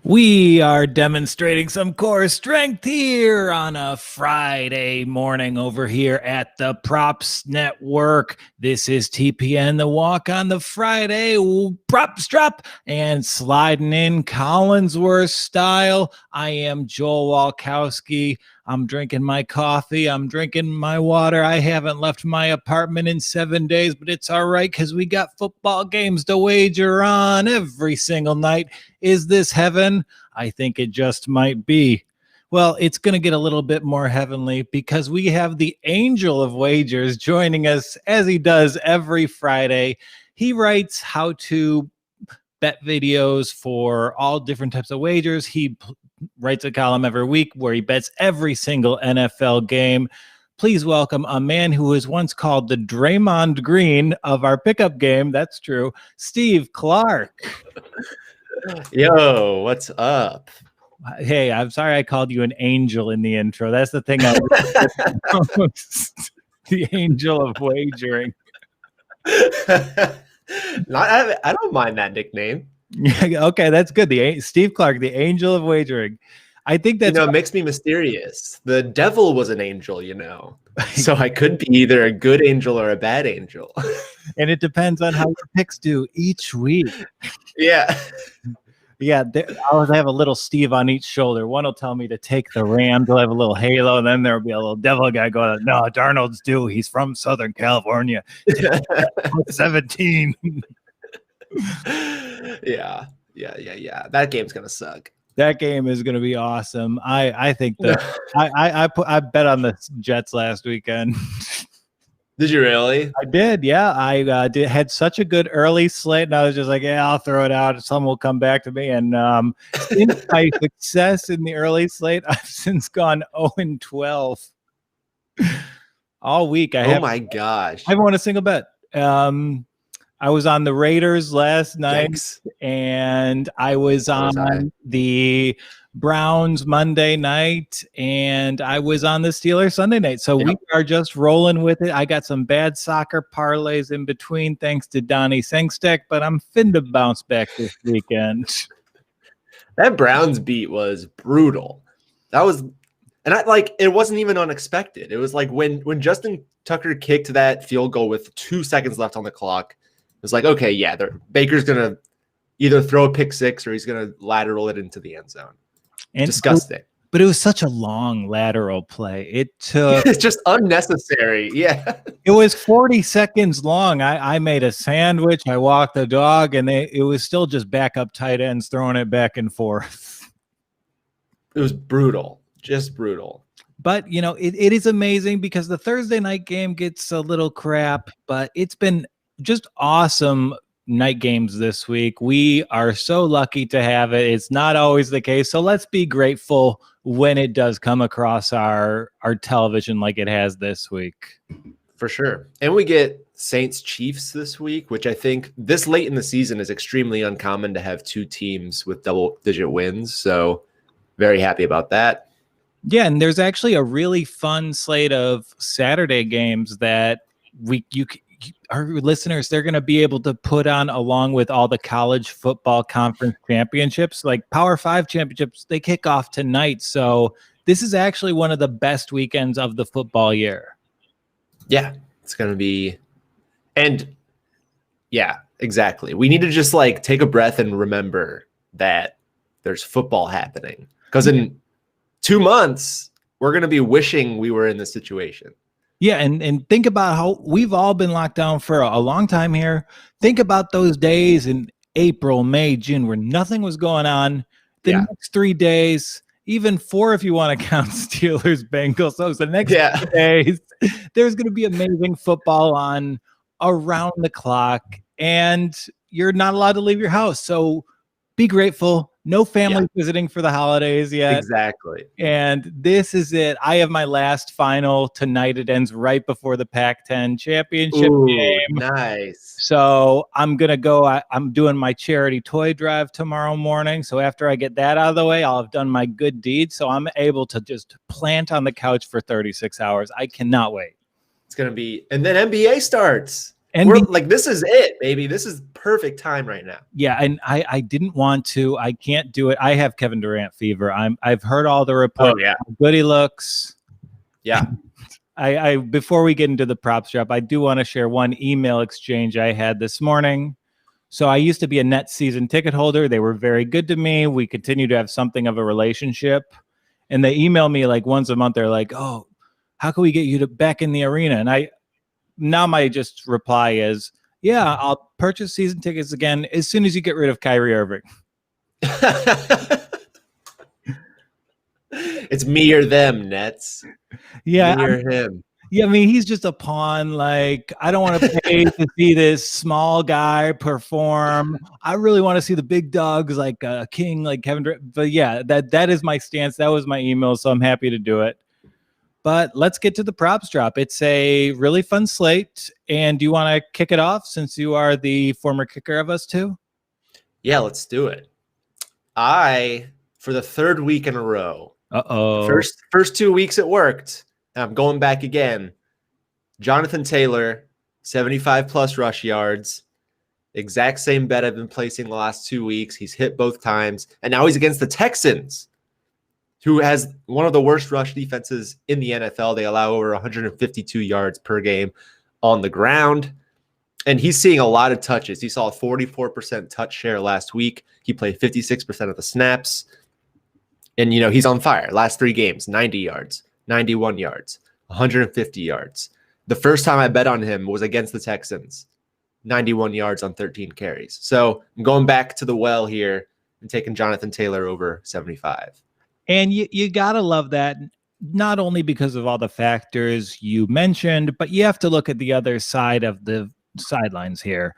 We are demonstrating some core strength here on a Friday morning over here at the Props Network. This is TPN, the Walk on the Friday Props Drop, and sliding in Collinsworth style. I am Joel Walkowski. I'm drinking my coffee. I'm drinking my water. I haven't left my apartment in 7 days, but it's all right because we got football games to wager on every single night. Is this heaven? I think it just might be. Well, it's going to get a little bit more heavenly because we have the angel of wagers joining us as he does every Friday. He writes how to bet videos for all different types of wagers. He writes a column every week where he bets every single NFL game. Please welcome a man who was once called the Draymond Green of our pickup game. That's true. Steve Clark. Yo, what's up? Hey, I'm sorry I called you an angel in the intro. That's the thing. The angel of wagering. I don't mind that nickname. Okay, that's good. Steve Clark, the angel of wagering. I think that's it makes me mysterious. The devil was an angel, so I could be either a good angel or a bad angel. And it depends on how your picks do each week. Yeah. Yeah, I'll have a little Steve on each shoulder. One will tell me to take the Rams. They'll have a little halo, and then there'll be a little devil guy going, no, Darnold's due. He's from Southern California. 17. Yeah. That game's going to suck. That game is going to be awesome. I think that I bet on the Jets last weekend. Did you really? I did, yeah. I had such a good early slate, and I was just like, yeah, I'll throw it out. Some will come back to me. And since my success in the early slate, I've since gone 0-12 all week. Oh my gosh! I haven't won a single bet. I was on the Raiders last night. Yikes. And I was on the Browns Monday night, and I was on the Steelers Sunday night. So we are just rolling with it. I got some bad soccer parlays in between thanks to Donnie Sengstack, but I'm finna bounce back this weekend. That Browns beat was brutal. It wasn't even unexpected. It was like when Justin Tucker kicked that field goal with 2 seconds left on the clock, it was like, okay, yeah, Baker's going to either throw a pick six or he's going to lateral it into the end zone. And disgusting. But it was such a long lateral play. It took it's just unnecessary. Yeah. It was 40 seconds long. I made a sandwich. I walked the dog, and it was still just backup tight ends throwing it back and forth. It was brutal. Just brutal. But, it is amazing because the Thursday night game gets a little crap, but it's been just awesome night games this week. We are so lucky to have it. It's not always the case. So let's be grateful when it does come across our television like it has this week. For sure. And we get Saints Chiefs this week, which I think this late in the season is extremely uncommon to have two teams with double-digit wins. So very happy about that. Yeah, and there's actually a really fun slate of Saturday games that our listeners, they're going to be able to put on along with all the college football conference championships, like Power 5 championships. They kick off tonight. So this is actually one of the best weekends of the football year. Yeah, it's going to be. And yeah, exactly. We need to just take a breath and remember that there's football happening, because in 2 months, we're going to be wishing we were in this situation. Yeah, and think about how we've all been locked down for a long time here. Think about those days in April, May, June, where nothing was going on. The next 3 days, even 4 if you want to count Steelers, Bengals. So the next 3 days, there's going to be amazing football on around the clock, and you're not allowed to leave your house. So be grateful. No family visiting for the holidays yet. Exactly. And this is it. I have my last final tonight. It ends right before the Pac-10 championship game. Nice. So I'm going to go. I'm doing my charity toy drive tomorrow morning. So after I get that out of the way, I'll have done my good deed. So I'm able to just plant on the couch for 36 hours. I cannot wait. It's going to be. And then NBA starts. And We're like, this is it, baby. This is perfect time right now. yeah, and I didn't want to. I can't do it. I have Kevin Durant fever. I've heard all the reports. Oh, yeah. How good he looks. Yeah. I before we get into the props drop, I do want to share one email exchange I had this morning. So I used to be a Nets season ticket holder. They were very good to me. We continue to have something of a relationship. And they email me like once a month. They're like, "Oh, how can we get you to back in the arena?" And now my just reply is, "Yeah, I'll purchase season tickets again as soon as you get rid of Kyrie Irving." It's me or them, Nets. Yeah, me or him. Yeah, I mean, he's just a pawn. Like, I don't want to pay to see this small guy perform. I really want to see the big dogs like King, like Kevin Durant. But yeah, that is my stance. That was my email, so I'm happy to do it. But let's get to the props drop. It's a really fun slate. And do you want to kick it off since you are the former kicker of us two? Yeah, let's do it. For the third week in a row, first 2 weeks it worked. I'm going back again. Jonathan Taylor, 75 plus rush yards. Exact same bet I've been placing the last 2 weeks. He's hit both times. And now he's against the Texans, who has one of the worst rush defenses in the NFL. They allow over 152 yards per game on the ground. And he's seeing a lot of touches. He saw a 44% touch share last week. He played 56% of the snaps. And, he's on fire. Last 3 games, 90 yards. 91 yards, 150 yards. The first time I bet on him was against the Texans, 91 yards on 13 carries. So I'm going back to the well here and taking Jonathan Taylor over 75. And you got to love that, not only because of all the factors you mentioned, but you have to look at the other side of the sidelines here.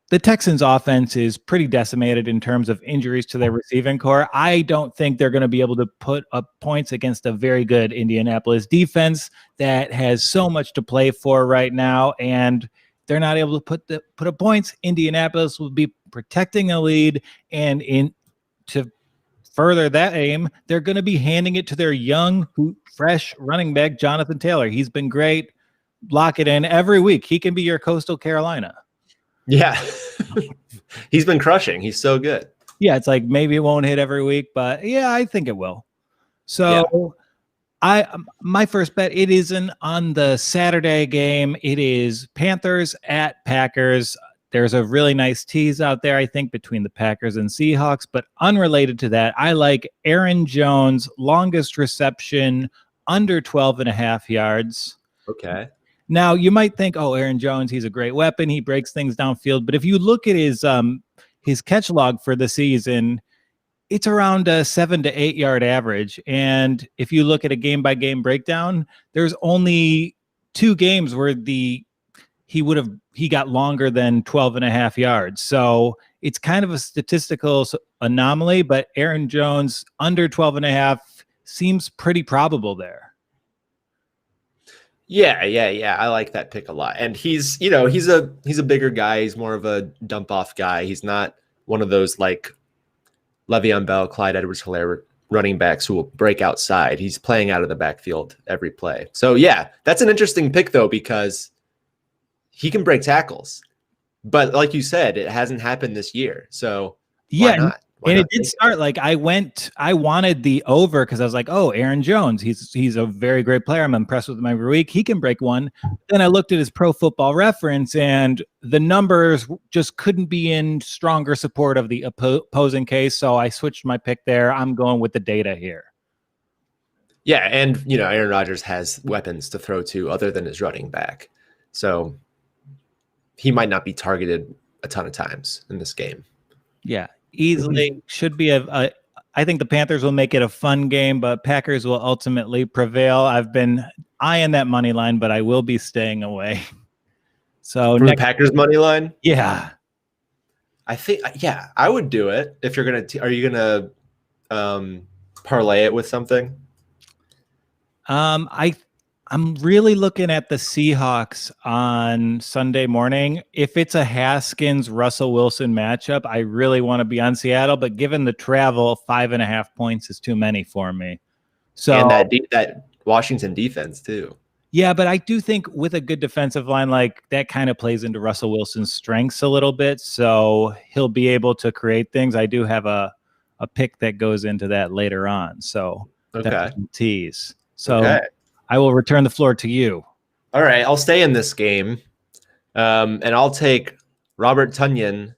The Texans offense is pretty decimated in terms of injuries to their receiving core. I don't think they're going to be able to put up points against a very good Indianapolis defense that has so much to play for right now. And they're not able to put up points. Indianapolis will be protecting a lead. And to further that aim, they're going to be handing it to their young, fresh running back, Jonathan Taylor. He's been great. Lock it in every week. He can be your Coastal Carolina. Yeah. He's been crushing. He's so good. Yeah, it's like maybe it won't hit every week, but yeah, I think it will. So my first bet, it isn't on the Saturday game. It is Panthers at Packers. There's a really nice tease out there, I think, between the Packers and Seahawks, but unrelated to that, I like Aaron Jones, longest reception, under 12.5 yards. Okay. Now, you might think, oh, Aaron Jones, he's a great weapon. He breaks things downfield. But if you look at his catch log for the season, it's around a 7 to 8 yard average. And if you look at a game-by-game breakdown, there's only 2 games where he got longer than 12.5 yards. So it's kind of a statistical anomaly, but Aaron Jones under 12.5 seems pretty probable there. Yeah. I like that pick a lot. And he's a bigger guy. He's more of a dump off guy. He's not one of those like Le'Veon Bell, Clyde Edwards-Helaire running backs who will break outside. He's playing out of the backfield every play. So yeah, that's an interesting pick though, because he can break tackles. But like you said, it hasn't happened this year. So why not? And it did start like I wanted the over because I was like, oh, Aaron Jones, he's a very great player. I'm impressed with him every week. He can break one. Then I looked at his Pro Football Reference and the numbers just couldn't be in stronger support of the opposing case. So I switched my pick there. I'm going with the data here. Yeah. And, Aaron Rodgers has weapons to throw to other than his running back. So he might not be targeted a ton of times in this game. Yeah. Easily should be I think the Panthers will make it a fun game, but Packers will ultimately prevail. I've been eyeing that money line, but I will be staying away. So from the Packers money line? Yeah. I think, I would do it. If you're going to, are you going to parlay it with something? I'm really looking at the Seahawks on Sunday morning. If it's a Haskins-Russell Wilson matchup, I really want to be on Seattle, but given the travel, 5.5 points is too many for me. So and that Washington defense too. Yeah, but I do think with a good defensive line, like that kind of plays into Russell Wilson's strengths a little bit. So he'll be able to create things. I do have a pick that goes into that later on. So that's Okay. a tease. So Okay. I will return the floor to you. All right. I'll stay in this game. And I'll take Robert Tonyan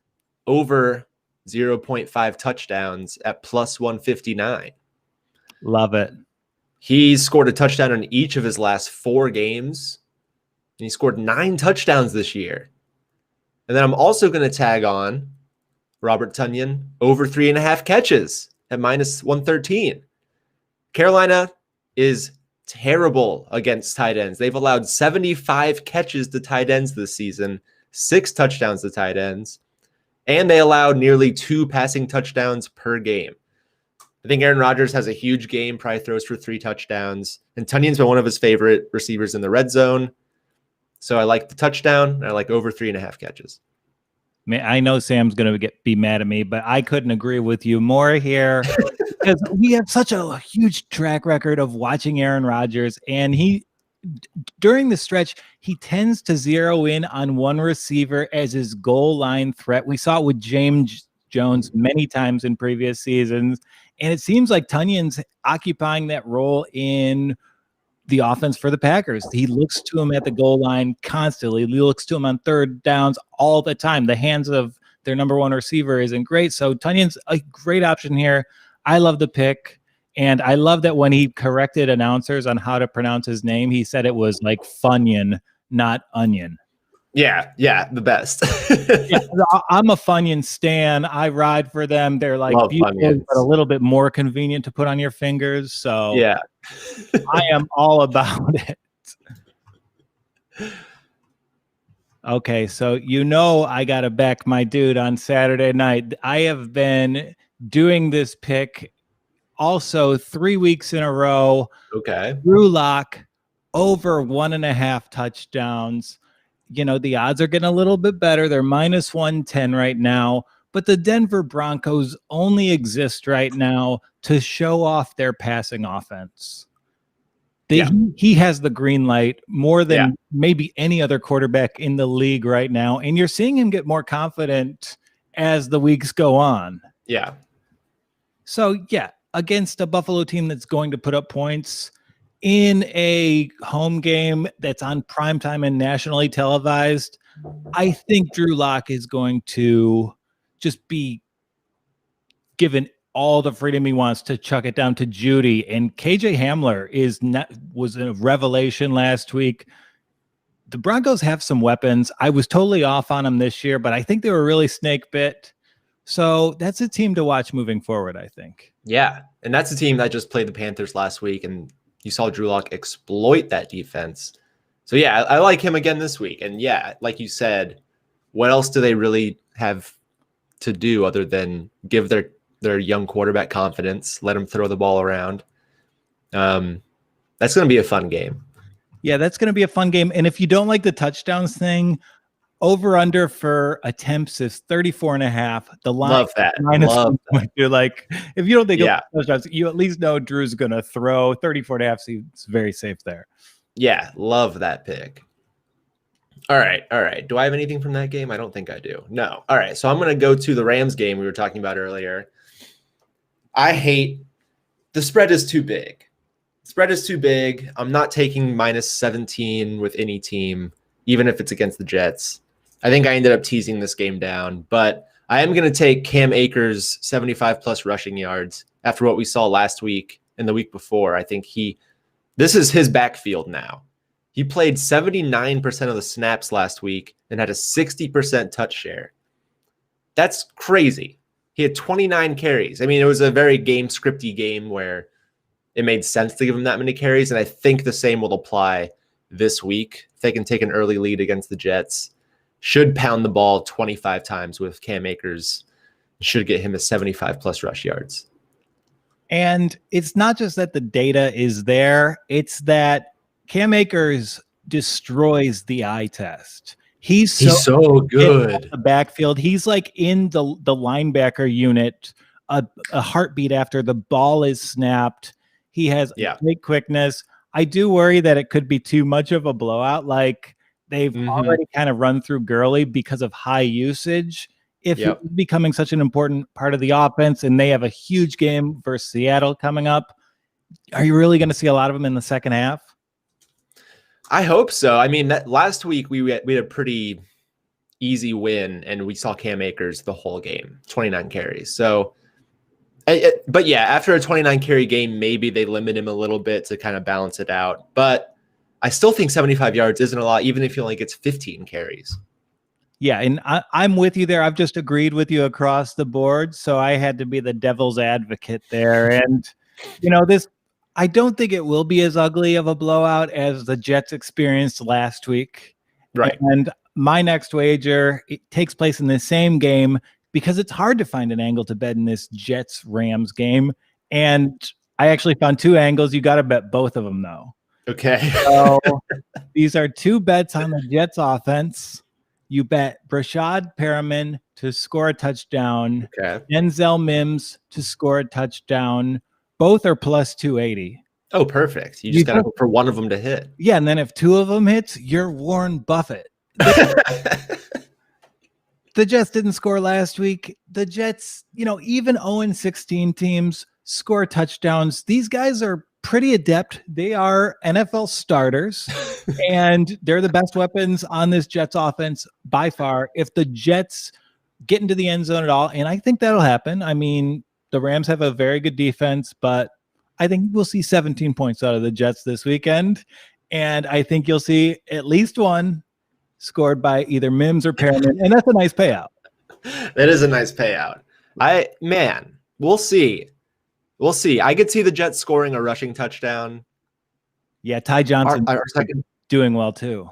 over 0.5 touchdowns at plus 159. Love it. He's scored a touchdown in each of his last 4 games. And he scored 9 touchdowns this year. And then I'm also going to tag on Robert Tonyan over 3.5 catches at minus 113. Carolina is terrible against tight ends. They've allowed 75 catches to tight ends this season, 6 touchdowns to tight ends, and they allowed nearly 2 passing touchdowns per game. I think Aaron Rodgers has a huge game, probably throws for 3 touchdowns, and Tunyan's been one of his favorite receivers in the red zone. So I like the touchdown, and I like over 3.5 catches. I know Sam's going to be mad at me, but I couldn't agree with you more here because we have such a huge track record of watching Aaron Rodgers, and during the stretch, he tends to zero in on one receiver as his goal line threat. We saw it with James Jones many times in previous seasons, and it seems like Tonyan's occupying that role in the offense for the Packers. He looks to him at the goal line constantly. He looks to him on third downs all the time. The hands of their number one receiver isn't great. So Tonyan's a great option here. I love the pick. And I love that when he corrected announcers on how to pronounce his name, he said it was like Funyun, not onion. Yeah, the best. Yeah, I'm a Funyun stan. I ride for them. They're like Love beautiful, Funyuns. but a little bit more convenient to put on your fingers. So Yeah. I am all about it. Okay, so I got to back my dude on Saturday night. I have been doing this pick also 3 weeks in a row. Okay. Drew Lock over 1.5 touchdowns. The odds are getting a little bit better. They're minus 110 right now, but the Denver Broncos only exist right now to show off their passing offense. He has the green light more than maybe any other quarterback in the league right now. And you're seeing him get more confident as the weeks go on. Yeah. So against a Buffalo team that's going to put up points in a home game that's on primetime and nationally televised, I think Drew Lock is going to just be given all the freedom he wants to chuck it down to Judy. And KJ Hamler was a revelation last week. The Broncos have some weapons. I was totally off on them this year, but I think they were really snake bit. So that's a team to watch moving forward, I think. Yeah, and that's a team that just played the Panthers last week, and you saw Drew Lock exploit that defense. So, I like him again this week. And, like you said, what else do they really have to do other than give their young quarterback confidence, let him throw the ball around? That's going to be a fun game. Yeah, that's going to be a fun game. And if you don't like the touchdowns thing, over under for attempts is 34.5. The line, love that. Love that. You're like, if you don't think of touchdowns, you at least know Drew's going to throw 34.5. So it's very safe there. Yeah, love that pick. All right. Do I have anything from that game? I don't think I do. No. All right. So I'm going to go to the Rams game we were talking about earlier. I hate the spread is too big. Spread is too big. I'm not taking minus 17 with any team, even if it's against the Jets. I think I ended up teasing this game down, but I am going to take Cam Akers 75 plus rushing yards after what we saw last week and the week before. I think this is his backfield now. He played 79% of the snaps last week and had a 60% touch share. That's crazy. He had 29 carries. I mean, it was a very scripty game where it made sense to give him that many carries, and I think the same will apply this week. If they can take an early lead against the Jets, should pound the ball 25 times with Cam Akers, should get him a 75 plus rush yards. And it's not just that the data is there, it's that Cam Akers destroys the eye test. He's so good. The backfield. He's like in the linebacker unit, a heartbeat after the ball is snapped. He has great quickness. I do worry that it could be too much of a blowout. Like they've already kind of run through Gurley because of high usage. If he's becoming such an important part of the offense and they have a huge game versus Seattle coming up, are you really going to see a lot of them in the second half? I hope so. I mean, that last week we had a pretty easy win, and we saw Cam Akers the whole game, 29 carries. So, but yeah, after a 29 carry game, maybe they limit him a little bit to kind of balance it out. But I still think 75 yards isn't a lot, even if he only gets 15 carries. Yeah, and I'm with you there. I've just agreed with you across the board, so I had to be the devil's advocate there. And, I don't think it will be as ugly of a blowout as the Jets experienced last week. Right. And my next wager, it takes place in the same game because it's hard to find an angle to bet in this Jets-Rams game. And I actually found two angles. You got to bet both of them, though. Okay. So these are two bets on the Jets offense. You bet Breshad Perriman to score a touchdown. Okay. Denzel Mims to score a touchdown. Both are plus 280. Oh, perfect. You just got to hope for one of them to hit. Yeah, and then if two of them hits, you're Warren Buffett. The Jets didn't score last week. The Jets, even 0-16 teams score touchdowns. These guys are pretty adept. They are NFL starters, and they're the best weapons on this Jets offense by far. If the Jets get into the end zone at all, and I think that'll happen. I mean, the Rams have a very good defense, but I think we'll see 17 points out of the Jets this weekend. And I think you'll see at least one scored by either Mims or Perriman. And that's a nice payout. That is a nice payout. We'll see. We'll see. I could see the Jets scoring a rushing touchdown. Yeah, Ty Johnson our second, doing well too.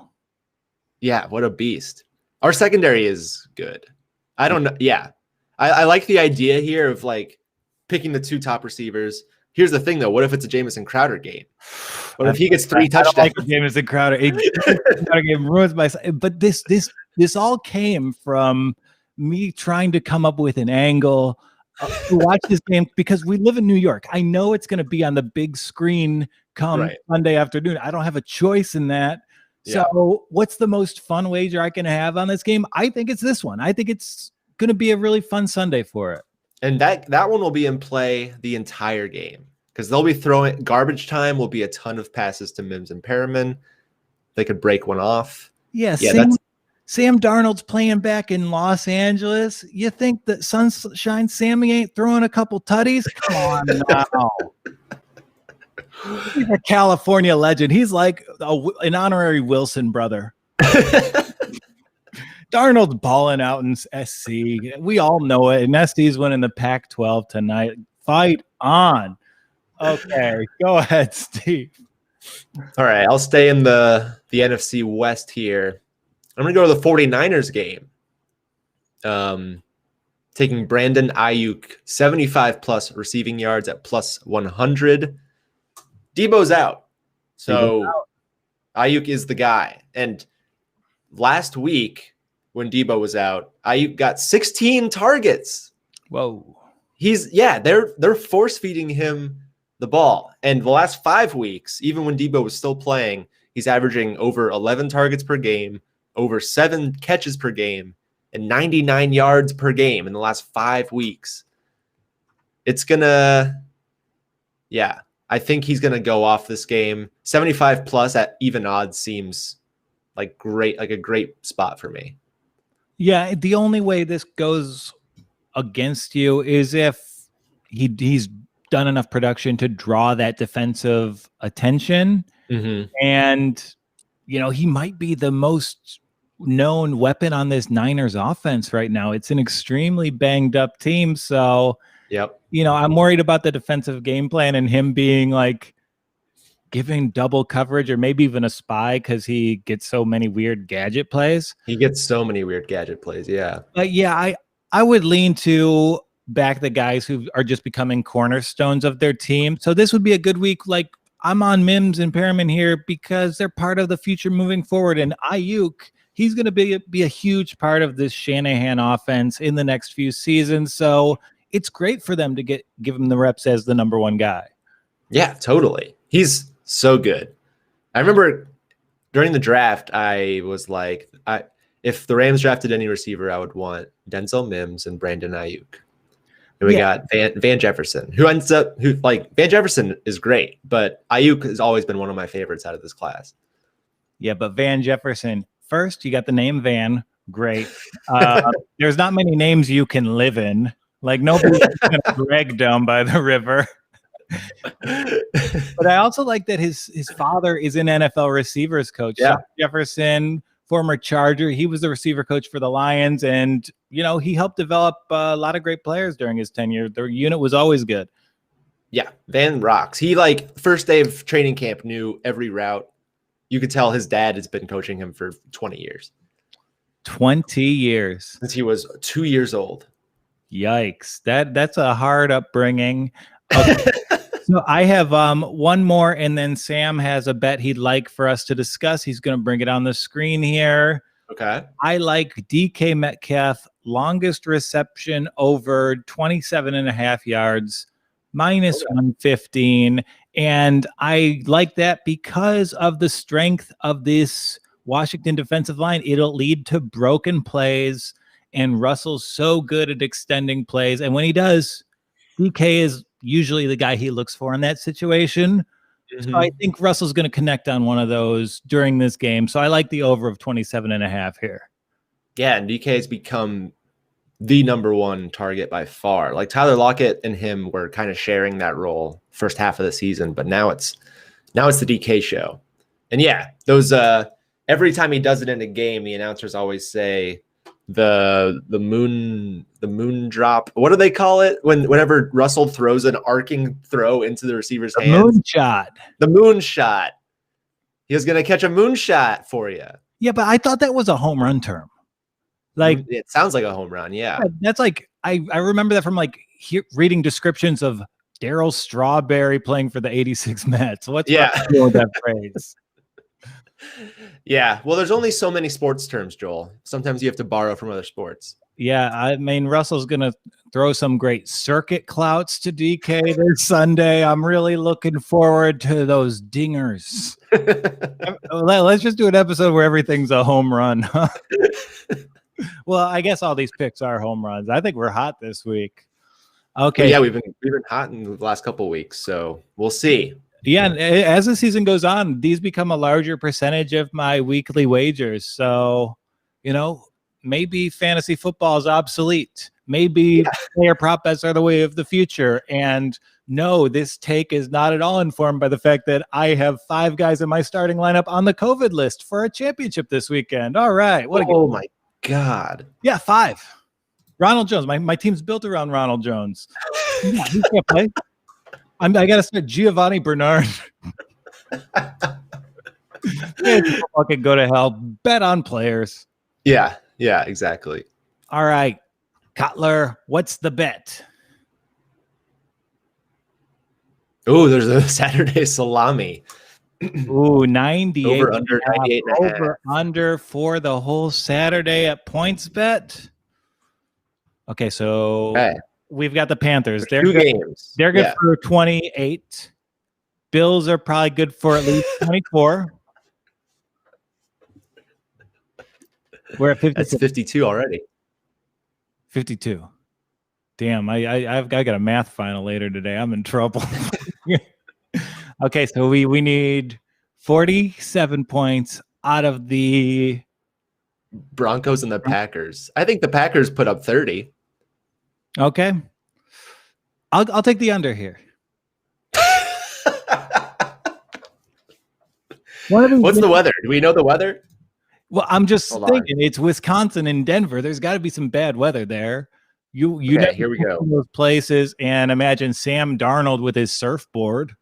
Yeah, what a beast. Our secondary is good. I don't know. Yeah. I like the idea here of like picking the two top receivers. Here's the thing, though. What if it's a Jamison Crowder game? What if he gets 3 touchdowns? I don't like Jamison Crowder. Game ruins my. But this all came from me trying to come up with an angle to watch this game because we live in New York. I know it's going to be on the big screen come Sunday afternoon. I don't have a choice in that. Yeah. So what's the most fun wager I can have on this game? I think it's this one. I think it's going to be a really fun Sunday for it. And that one will be in play the entire game because they'll be throwing garbage time. Will be a ton of passes to Mims and Perriman. They could break one off. Yeah, Sam Darnold's playing back in Los Angeles. You think that Sunshine Sammy ain't throwing a couple tutties? Come on now. He's a California legend. He's like an honorary Wilson brother. Darnold's balling out in SC. We all know it. And SC's winning the Pac-12 tonight. Fight on. Okay, go ahead, Steve. All right, I'll stay in the NFC West here. I'm going to go to the 49ers game. Taking Brandon Aiyuk, 75-plus receiving yards at plus 100. Debo's out. So Aiyuk is the guy. And last week, when Debo was out, Aiyuk got 16 targets. Whoa. They're force feeding him the ball. And the last 5 weeks, even when Debo was still playing, he's averaging over 11 targets per game, over 7 catches per game, and 99 yards per game in the last 5 weeks. It's gonna, I think he's gonna go off this game. 75 plus at even odds seems like a great spot for me. Yeah, the only way this goes against you is if he's done enough production to draw that defensive attention. Mm-hmm. And, he might be the most known weapon on this Niners offense right now. It's an extremely banged up team. So, I'm worried about the defensive game plan and him being like giving double coverage or maybe even a spy because he gets so many weird gadget plays. Yeah. But I would lean to back the guys who are just becoming cornerstones of their team. So this would be a good week. Like I'm on Mims and Perriman here because they're part of the future moving forward. And Aiyuk, he's going to be a huge part of this Shanahan offense in the next few seasons. So it's great for them to give him the reps as the number one guy. Yeah, totally. He's So good. I remember during the draft, I was like, if the Rams drafted any receiver, I would want Denzel, Mims, and Brandon Aiyuk. And we got Van Jefferson, Van Jefferson is great, but Aiyuk has always been one of my favorites out of this class. Yeah, but Van Jefferson, first, you got the name Van. Great. There's not many names you can live in. Like, nobody's going to drag down by the river. But I also like that his father is an NFL receivers coach. Yeah. Jefferson, former Charger. He was the receiver coach for the Lions. And, he helped develop a lot of great players during his tenure. The unit was always good. Yeah, Van rocks. He, first day of training camp, knew every route. You could tell his dad has been coaching him for 20 years. 20 years. Since he was 2 years old. Yikes. That's a hard upbringing. Okay. So I have one more, and then Sam has a bet he'd like for us to discuss. He's going to bring it on the screen here. Okay. I like DK Metcalf, longest reception over 27.5 yards, minus 115. And I like that because of the strength of this Washington defensive line. It'll lead to broken plays, and Russell's so good at extending plays. And when he does, DK is usually the guy he looks for in that situation. Mm-hmm. So I think Russell's going to connect on one of those during this game. So I like the over of 27.5 here. Yeah, and DK has become the number one target by far. Like Tyler Lockett and him were kind of sharing that role first half of the season, but now it's the DK show. And yeah, those every time he does it in a game, the announcers always say the moon drop. What do they call it whenever Russell throws an arcing throw into the receiver's hands? The moon shot. He was going to catch a moon shot for you. Yeah, but I thought that was a home run term. Like, it sounds like a home run. Yeah, that's like I remember that from reading descriptions of Darryl Strawberry playing for the '86 Mets. What's that phrase? Yeah, well, there's only so many sports terms, Joel. Sometimes you have to borrow from other sports. Yeah, I mean, Russell's going to throw some great circuit clouts to DK this Sunday. I'm really looking forward to those dingers. Let's just do an episode where everything's a home run. Well, I guess all these picks are home runs. I think we're hot this week. Okay. Yeah, we've been hot in the last couple of weeks, so we'll see. Yeah, and as the season goes on, these become a larger percentage of my weekly wagers. So, maybe fantasy football is obsolete. Maybe player prop bets are the way of the future. And no, this take is not at all informed by the fact that I have 5 guys in my starting lineup on the COVID list for a championship this weekend. All right. My God. Yeah, 5. Ronald Jones. My team's built around Ronald Jones. Yeah, he can't play. I got to start Giovanni Bernard. Fucking go to hell. Bet on players. Yeah, exactly. All right. Cutler, what's the bet? Oh, there's a Saturday salami. Ooh, 98. Over under 98 and a half. Over under for the whole Saturday at points bet. Okay, so we've got the Panthers. They're 2 good. games. They're good for 28. Bills are probably good for at least 24. We're at 50. That's 52 already. 52. Damn, I got a math final later today. I'm in trouble. Okay, so we need 47 points out of the Broncos and the Packers. I think the Packers put up 30. Okay. I'll take the under here. What's the weather? Do we know the weather? Well, I'm just thinking it's Wisconsin and Denver. There's got to be some bad weather there. Okay, here we go. Those places, and imagine Sam Darnold with his surfboard.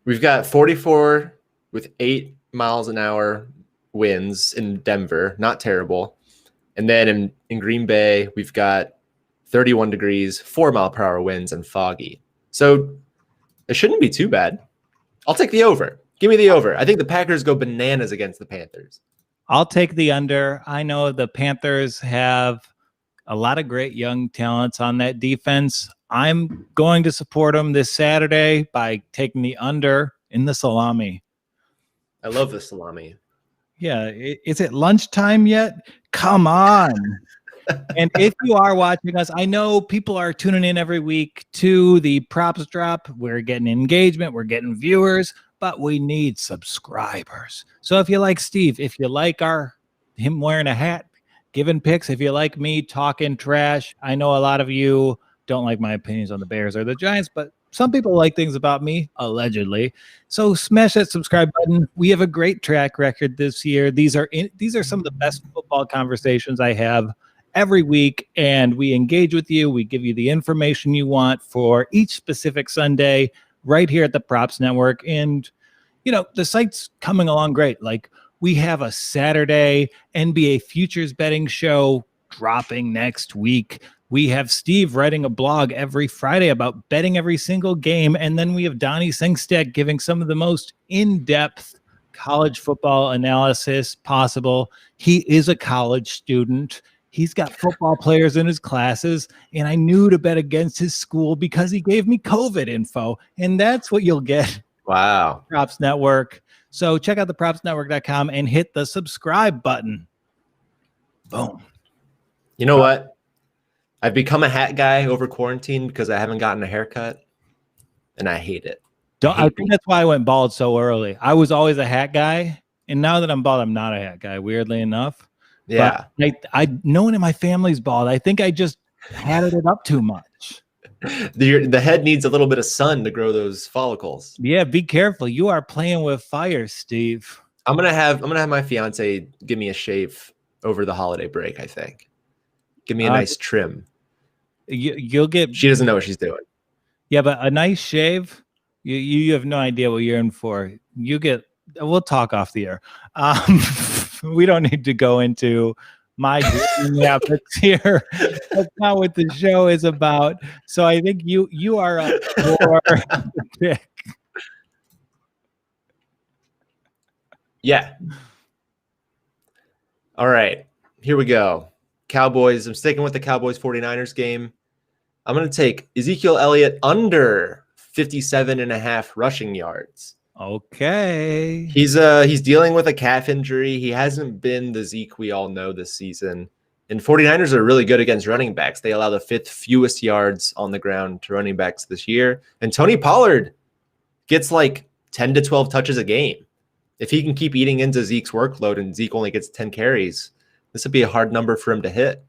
We've got 44 with 8 miles an hour winds in Denver. Not terrible. And then in Green Bay, we've got 31 degrees, 4 mile per hour winds, and foggy. So it shouldn't be too bad. I'll take the over. Give me the over. I think the Packers go bananas against the Panthers. I'll take the under. I know the Panthers have a lot of great young talents on that defense. I'm going to support them this Saturday by taking the under. in the salami. I love the salami. Yeah. Is it lunchtime yet? Come on. And if you are watching us, I know people are tuning in every week to the props drop. We're getting engagement, we're getting viewers, but we need subscribers. So if you like Steve, if you like him wearing a hat, giving picks, if you like me talking trash, I know a lot of you don't like my opinions on the Bears or the Giants, but some people like things about me, allegedly. So smash that subscribe button. We have a great track record this year. These are some of the best football conversations I have every week, and we engage with you. We give you the information you want for each specific Sunday right here at the Props Network. And, the site's coming along great. Like, we have a Saturday NBA futures betting show dropping next week. We have Steve writing a blog every Friday about betting every single game. And then we have Donnie Singstead giving some of the most in-depth college football analysis possible. He is a college student. He's got football players in his classes, and I knew to bet against his school because he gave me COVID info, and that's what you'll get. Wow. Props Network. So check out thepropsnetwork.com and hit the subscribe button. Boom. You know what? I've become a hat guy over quarantine because I haven't gotten a haircut, and I hate it. I think that's why I went bald so early. I was always a hat guy, and now that I'm bald, I'm not a hat guy, weirdly enough. Yeah. But I no one in my family's bald. I think I just hatted it up too much. The head needs a little bit of sun to grow those follicles. Yeah, be careful. You are playing with fire, Steve. I'm gonna have my fiance give me a shave over the holiday break, I think. Give me a nice trim. You'll get. She doesn't know what she's doing. Yeah, but a nice shave, you have no idea what you're in for. You get. We'll talk off the air. We don't need to go into my habits here. That's not what the show is about. So I think you are up for the pick. Yeah. All right. Here we go. Cowboys. I'm sticking with the Cowboys 49ers game. I'm going to take Ezekiel Elliott under 57.5 rushing yards. Okay. He's dealing with a calf injury. He hasn't been the Zeke we all know this season. And 49ers are really good against running backs. They allow the 5th fewest yards on the ground to running backs this year. And Tony Pollard gets like 10 to 12 touches a game. If he can keep eating into Zeke's workload and Zeke only gets 10 carries, this would be a hard number for him to hit.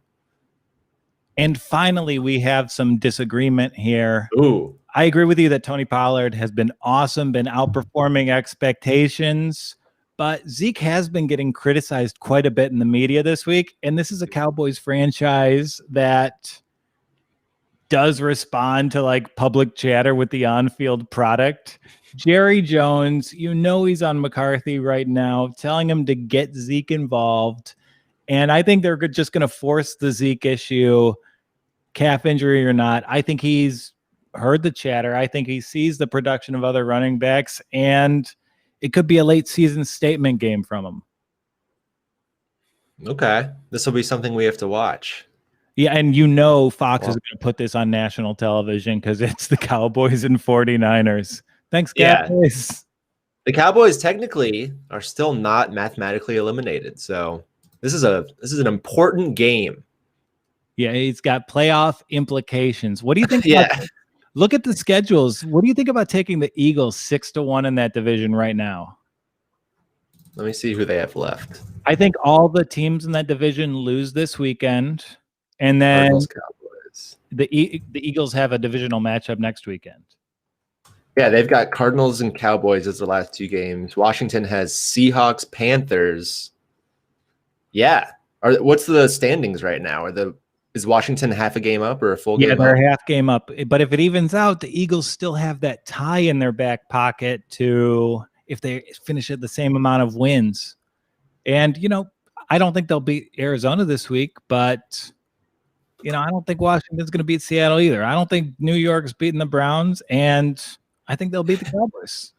And finally, we have some disagreement here. Ooh. I agree with you that Tony Pollard has been awesome, been outperforming expectations, but Zeke has been getting criticized quite a bit in the media this week. And this is a Cowboys franchise that does respond to like public chatter with the on-field product. Jerry Jones, he's on McCarthy right now, telling him to get Zeke involved. And I think they're just going to force the Zeke issue, calf injury or not. I think he's heard the chatter. I think he sees the production of other running backs, and it could be a late season statement game from him. Okay. This will be something we have to watch. Yeah, and Fox is going to put this on national television because it's the Cowboys and 49ers. Thanks, Cowboys. Yeah. The Cowboys technically are still not mathematically eliminated, so this is an important game. Yeah, it's got playoff implications. What do you think? Yeah. Look at the schedules. What do you think about taking the Eagles 6-1 in that division right now? Let me see who they have left. I think all the teams in that division lose this weekend, and then Cowboys. The Eagles have a divisional matchup next weekend. Yeah, they've got Cardinals and Cowboys as the last 2 games. Washington has Seahawks, Panthers. Yeah. What's the standings right now? Is Washington half a game up or a full game up? Yeah, they're half game up. But if it evens out, the Eagles still have that tie in their back pocket to if they finish at the same amount of wins. And, I don't think they'll beat Arizona this week, but, I don't think Washington's going to beat Seattle either. I don't think New York's beating the Browns, and I think they'll beat the Cowboys.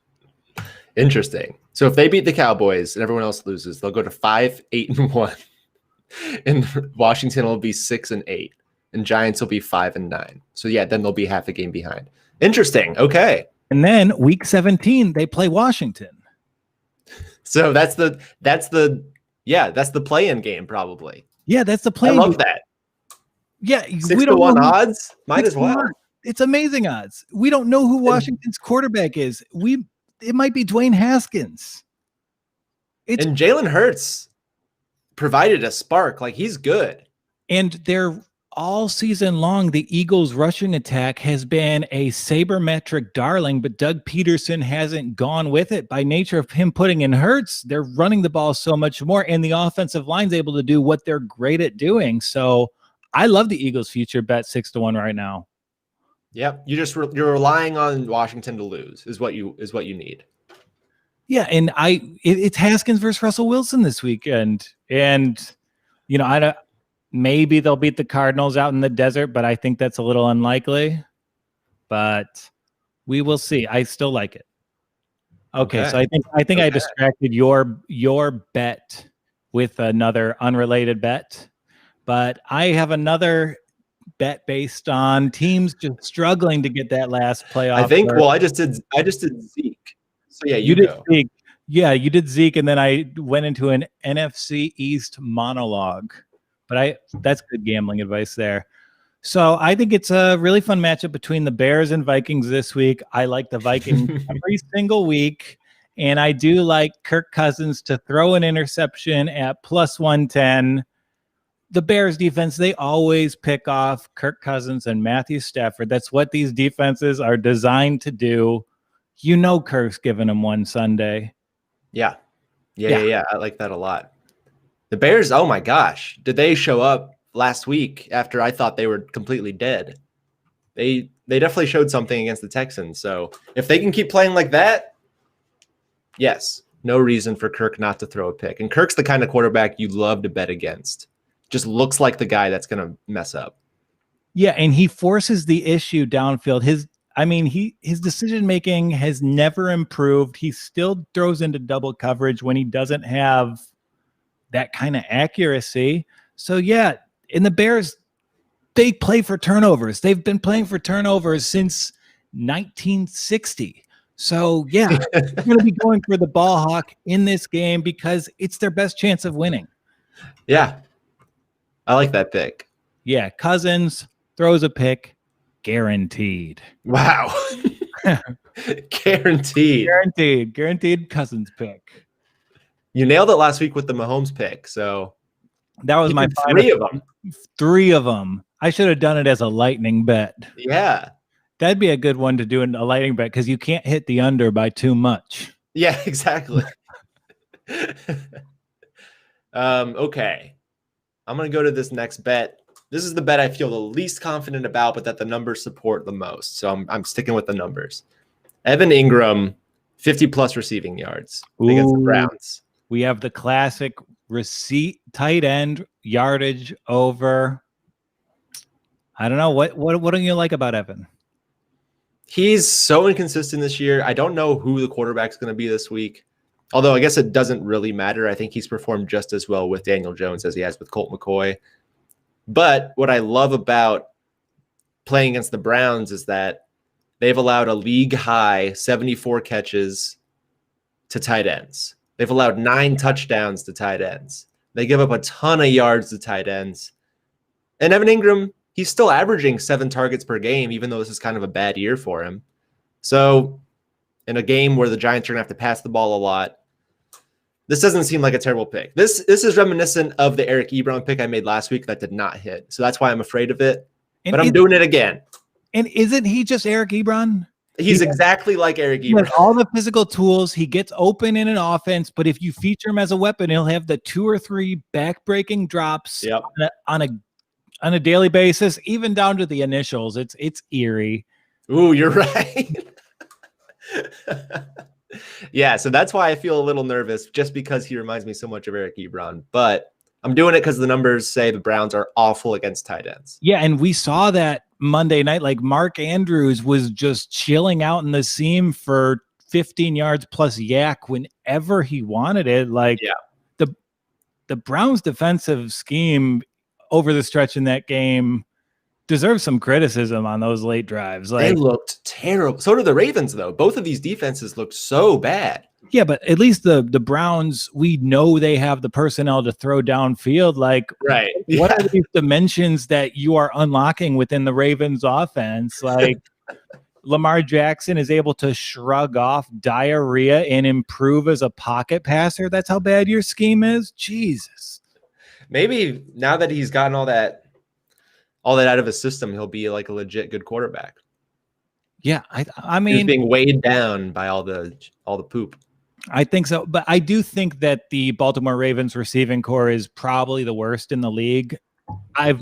Interesting. So if they beat the Cowboys and everyone else loses, they'll go to 5-8-1. And Washington will be 6-8, and Giants will be 5-9. So yeah, then they'll be half a game behind. Interesting. Okay. And then week 17, they play Washington. So that's the play-in game probably. Yeah, that's the play. I love that. Yeah, 6-1 odds. Might as well. It's amazing odds. We don't know who Washington's quarterback is. It might be Dwayne Haskins. And Jalen Hurts provided a spark. Like, he's good. And they're all season long, the Eagles' rushing attack has been a sabermetric darling, but Doug Peterson hasn't gone with it. By nature of him putting in Hurts, they're running the ball so much more, and the offensive line's able to do what they're great at doing. So I love the Eagles' future bet 6-1 right now. Yep, you're relying on Washington to lose is what you need. Yeah, and it's Haskins versus Russell Wilson this weekend, and maybe they'll beat the Cardinals out in the desert, but I think that's a little unlikely. But we will see. I still like it. Okay. So I think I distracted your bet with another unrelated bet, but I have another bet based on teams just struggling to get that last playoff. I think. Well, I just did Zeke. So yeah, you did Zeke. Yeah, you did Zeke, and then I went into an NFC East monologue. But that's good gambling advice there. So I think it's a really fun matchup between the Bears and Vikings this week. I like the Vikings every single week, and I do like Kirk Cousins to throw an interception at plus 110. The Bears defense, they always pick off Kirk Cousins and Matthew Stafford. That's what these defenses are designed to do. Kirk's giving them one Sunday. Yeah. I like that a lot. The Bears, oh my gosh, did they show up last week after I thought they were completely dead? They definitely showed something against the Texans. So if they can keep playing like that, yes, no reason for Kirk not to throw a pick. And Kirk's the kind of quarterback you love to bet against. Just looks like the guy that's going to mess up. Yeah, and he forces the issue downfield. His decision-making has never improved. He still throws into double coverage when he doesn't have that kind of accuracy. So yeah, in the Bears, they play for turnovers. They've been playing for turnovers since 1960. So yeah, they're going to be going for the ball hawk in this game because it's their best chance of winning. Yeah, I like that pick. Yeah, Cousins throws a pick, guaranteed. Wow. Guaranteed Cousins pick. You nailed it last week with the Mahomes pick. So that was my final. Three of them. I should have done it as a lightning bet. Yeah. That'd be a good one to do in a lightning bet because you can't hit the under by too much. Yeah, exactly. Okay. I'm going to go to this next bet. This is the bet I feel the least confident about, but that the numbers support the most. So I'm sticking with the numbers. Evan Engram, 50-plus receiving yards against the Browns. We have the classic receipt tight end yardage over. I don't know. What do you like about Evan? He's so inconsistent this year. I don't know who the quarterback's going to be this week. Although I guess it doesn't really matter. I think he's performed just as well with Daniel Jones as he has with Colt McCoy. But what I love about playing against the Browns is that they've allowed a league high 74 catches to tight ends. They've allowed 9 touchdowns to tight ends. They give up a ton of yards to tight ends. And Evan Engram, he's still averaging 7 targets per game, even though this is kind of a bad year for him. So in a game where the Giants are going to have to pass the ball a lot, this doesn't seem like a terrible pick. This is reminiscent of the Eric Ebron pick I made last week that did not hit. So that's why I'm afraid of it. But I'm doing it again. And isn't he just Eric Ebron? He's exactly like Eric Ebron. He has all the physical tools. He gets open in an offense, but if you feature him as a weapon, he'll have the 2 or 3 back-breaking drops on a daily basis, even down to the initials. It's eerie. Ooh, you're right. Yeah, so that's why I feel a little nervous, just because he reminds me so much of Eric Ebron. But I'm doing it because the numbers say the Browns are awful against tight ends. Yeah, and we saw that Monday night. Like Mark Andrews was just chilling out in the seam for 15 yards plus yak whenever he wanted it. Like the Browns defensive scheme over the stretch in that game deserves some criticism on those late drives. They looked terrible. So did the Ravens, though. Both of these defenses looked so bad. Yeah, but at least the Browns, we know they have the personnel to throw downfield. Like, right. What are these dimensions that you are unlocking within the Ravens offense? Like, Lamar Jackson is able to shrug off diarrhea and improve as a pocket passer. That's how bad your scheme is. Jesus. Maybe now that he's gotten all that out of his system, he'll be like a legit good quarterback. Yeah, I mean, he's being weighed down by all the poop. I think so, but I do think that the Baltimore Ravens receiving core is probably the worst in the league. I've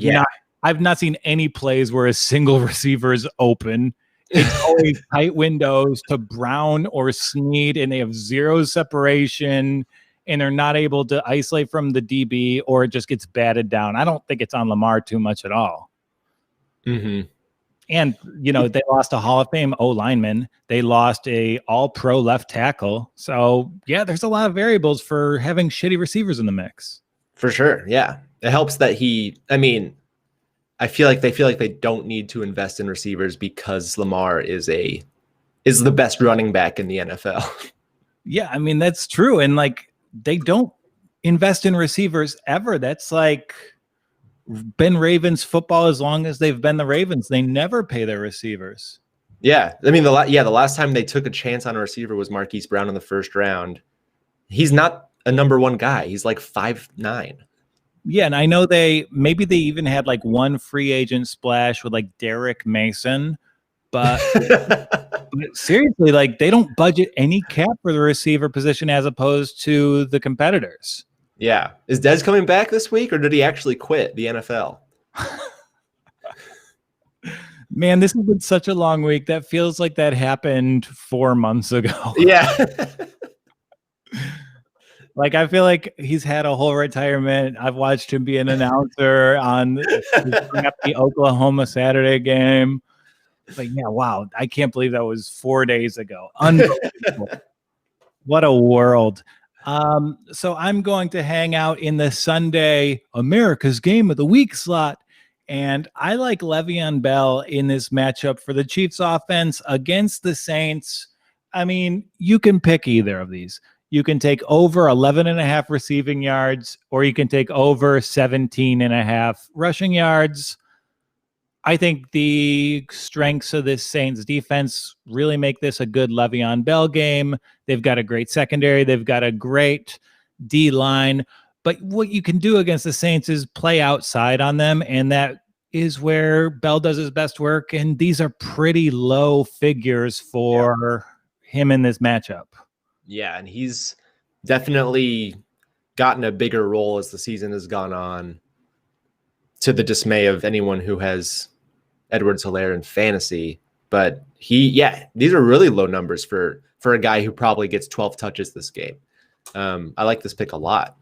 not seen any plays where a single receiver is open. It's always tight windows to Brown or Snead, and they have zero separation, and they're not able to isolate from the DB, or it just gets batted down. I don't think it's on Lamar too much at all. Mm-hmm. And, they lost a Hall of Fame O-lineman. They lost a all-pro left tackle. So, yeah, there's a lot of variables for having shitty receivers in the mix. For sure, yeah. It helps that I feel like they don't need to invest in receivers because Lamar is the best running back in the NFL. Yeah, I mean, that's true. And, they don't invest in receivers ever. That's been Ravens football as long as they've been the Ravens. They never pay their receivers. Yeah. I mean, the last time they took a chance on a receiver was Marquise Brown in the first round. He's not a number one guy. He's like 5'9". Yeah, and I know they even had one free agent splash with Derek Mason, but, but seriously, they don't budget any cap for the receiver position as opposed to the competitors. Yeah. Is Dez coming back this week, or did he actually quit the NFL? Man, this has been such a long week. That feels like that happened 4 months ago. Yeah. I feel like he's had a whole retirement. I've watched him be an announcer on the Oklahoma Saturday game. Yeah, wow. I can't believe that was 4 days ago. Unbelievable. What a world. So I'm going to hang out in the Sunday America's Game of the Week slot, and I like Leveon Bell in this matchup for the Chiefs offense against the Saints. I mean, you can pick either of these. You can take over 11.5 receiving yards, or you can take over 17.5 rushing yards. I think the strengths of this Saints defense really make this a good Leveon Bell game. They've got a great secondary. They've got a great D-line. But what you can do against the Saints is play outside on them, and that is where Bell does his best work. And these are pretty low figures for him in this matchup. Yeah, and he's definitely gotten a bigger role as the season has gone on, to the dismay of anyone who has Edwards-Helaire in fantasy. But these are really low numbers for a guy who probably gets 12 touches this game. I like this pick a lot.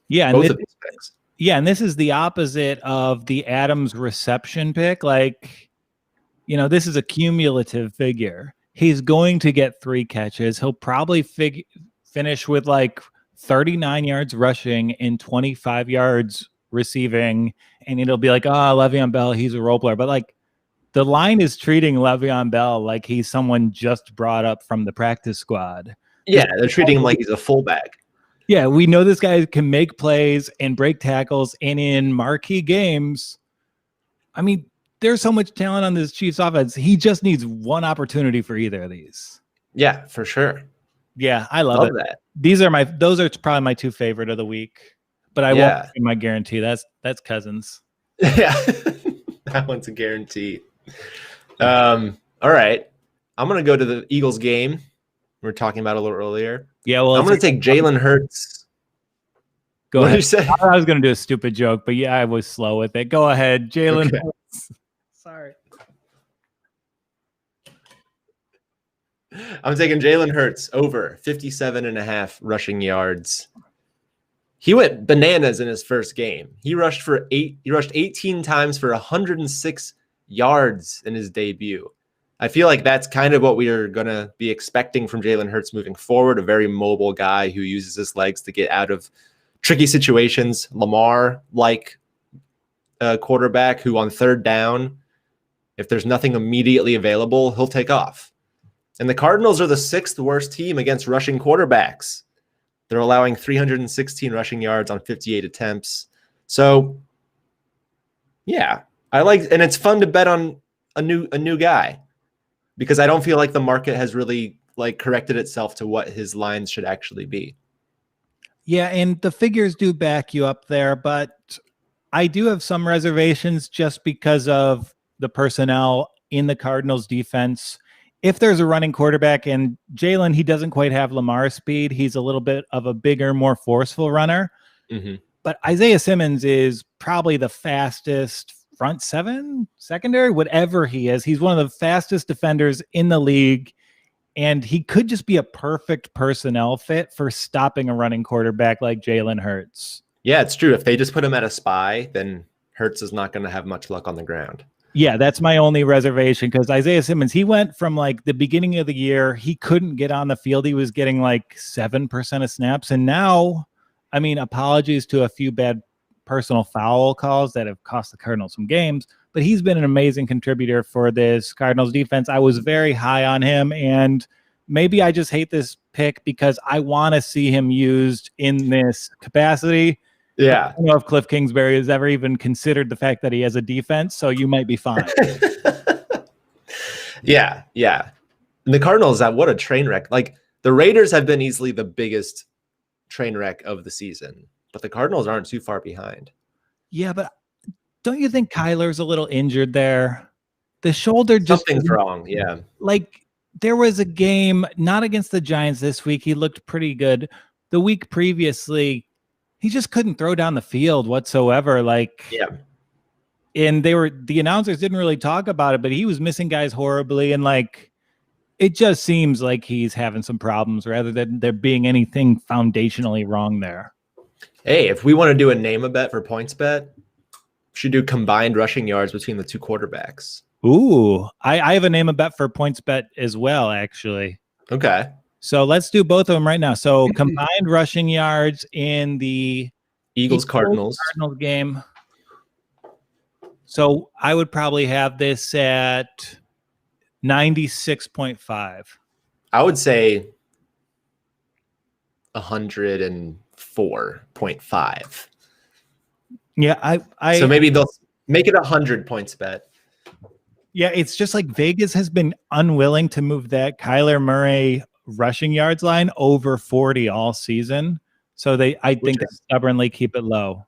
Yeah, both of these picks. Yeah, and this is the opposite of the Adams reception pick. This is a cumulative figure. He's going to get 3 catches. He'll probably finish with 39 yards rushing and 25 yards receiving, and it'll be Le'Veon Bell, he's a role player. But the line is treating Le'Veon Bell like he's someone just brought up from the practice squad. Yeah, they're treating him like he's a fullback. Yeah, we know this guy can make plays and break tackles, and in marquee games, I mean, there's so much talent on this Chiefs offense. He just needs one opportunity for either of these. Yeah, for sure. Yeah, I love it. That. Those are probably my 2 favorite of the week. But I won't give my guarantee. That's Cousins. Yeah, that one's a guarantee. All right. I'm going to go to the Eagles game we were talking about a little earlier. Yeah, well, I'm going to take Jalen Hurts. Go ahead. What did you say? I was going to do a stupid joke, but I was slow with it. Go ahead, Jalen Hurts. Sorry. I'm taking Jalen Hurts over 57.5 rushing yards. He went bananas in his first game. He rushed 18 times for 106 yards in his debut. I feel like that's kind of what we are going to be expecting from Jalen Hurts moving forward, a very mobile guy who uses his legs to get out of tricky situations. Lamar-like quarterback who on third down, if there's nothing immediately available, he'll take off. And the Cardinals are the 6th worst team against rushing quarterbacks. They're allowing 316 rushing yards on 58 attempts. So, yeah, and it's fun to bet on a new guy because I don't feel like the market has really like corrected itself to what his lines should actually be. Yeah, and the figures do back you up there, but I do have some reservations just because of the personnel in the Cardinals defense. If there's a running quarterback, and Jalen, he doesn't quite have Lamar's speed. He's a little bit of a bigger, more forceful runner. Mm-hmm. But Isaiah Simmons is probably the fastest front seven, secondary, whatever he is. He's one of the fastest defenders in the league. And he could just be a perfect personnel fit for stopping a running quarterback like Jalen Hurts. Yeah, it's true. If they just put him at a spy, then Hurts is not going to have much luck on the ground. Yeah, that's my only reservation because Isaiah Simmons, he went from like the beginning of the year, he couldn't get on the field. He was getting like 7% of snaps. And now, I mean, apologies to a few bad personal foul calls that have cost the Cardinals some games, but he's been an amazing contributor for this Cardinals defense. I was very high on him, and maybe I just hate this pick because I want to see him used in this capacity. Yeah. I don't know if Cliff Kingsbury has ever even considered the fact that he has a defense, so you might be fine. Yeah. And the Cardinals, what a train wreck. Like, the Raiders have been easily the biggest train wreck of the season, but the Cardinals aren't too far behind. Yeah, but don't you think Kyler's a little injured there? The shoulder just... Something's wrong, yeah. Like, there was a game, not against the Giants this week. He looked pretty good. The week previously, he just couldn't throw down the field whatsoever. Like, yeah. And the announcers didn't really talk about it, but he was missing guys horribly. And like, it just seems like he's having some problems rather than there being anything foundationally wrong there. Hey, if we want to do a name a bet for points bet, we should do combined rushing yards between the two quarterbacks. Ooh, I have a name a bet for points bet as well, actually. Okay. So let's do both of them right now. So combined rushing yards in the Eagles-Cardinals game. So I would probably have this at 96.5. I would say 104.5. Yeah, so maybe they'll make it 100 points bet. Yeah, it's just like Vegas has been unwilling to move that Kyler Murray rushing yards line over 40 all season. So I think they stubbornly keep it low.